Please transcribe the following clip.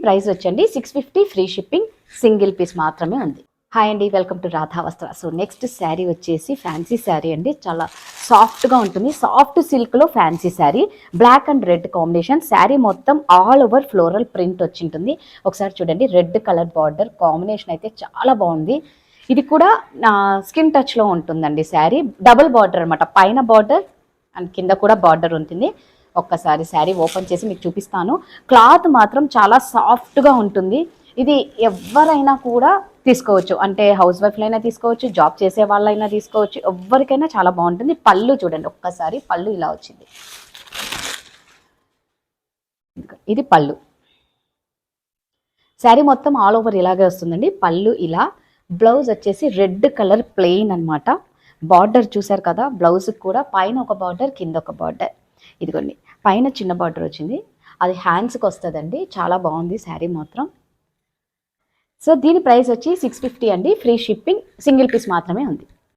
Price వచ్చండి 650 free shipping, single piece మాత్రమే ఉంది. హాయ్ అండి, వెల్కమ్ టు రాధా వస్త్ర. సో నెక్స్ట్ శారీ వచ్చేసి ఫ్యాన్సీ శారీ అండి. చాలా సాఫ్ట్గా ఉంటుంది, సాఫ్ట్ సిల్క్లో fancy sari, black and red combination. Sari మొత్తం ఆల్ ఓవర్ ఫ్లోరల్ ప్రింట్ వచ్చి ఉంటుంది. ఒకసారి చూడండి, రెడ్ కలర్ బార్డర్ కాంబినేషన్ అయితే చాలా బాగుంది. ఇది కూడా స్కిన్ టచ్లో ఉంటుందండి శారీ. డబుల్ బార్డర్ అనమాట, పైన బార్డర్ అండ్ కింద కూడా బార్డర్ ఉంటుంది. ఒక్కసారి శారీ ఓపెన్ చేసి మీకు చూపిస్తాను. క్లాత్ మాత్రం చాలా సాఫ్ట్గా ఉంటుంది. ఇది ఎవరైనా కూడా తీసుకోవచ్చు, అంటే హౌస్ వైఫ్లైనా తీసుకోవచ్చు, జాబ్ చేసే వాళ్ళైనా తీసుకోవచ్చు, ఎవరికైనా చాలా బాగుంటుంది. పళ్ళు చూడండి ఒక్కసారి, పళ్ళు ఇలా వచ్చింది. ఇది పళ్ళు. శారీ మొత్తం ఆల్ ఓవర్ ఇలాగే వస్తుందండి. పళ్ళు ఇలా, బ్లౌజ్ వచ్చేసి రెడ్ కలర్ ప్లెయిన్ అనమాట. బార్డర్ చూసారు కదా, బ్లౌజ్కి కూడా పైన ఒక బార్డర్, కింద ఒక బార్డర్. ఇదిగోండి, పైన చిన్న బార్డర్ వచ్చింది, అది హ్యాండ్స్కి వస్తుందండి. చాలా బాగుంది శారీ మాత్రం. సో దీని ప్రైస్ వచ్చి 650 అండి, ఫ్రీ షిప్పింగ్, సింగిల్ పీస్ మాత్రమే ఉంది.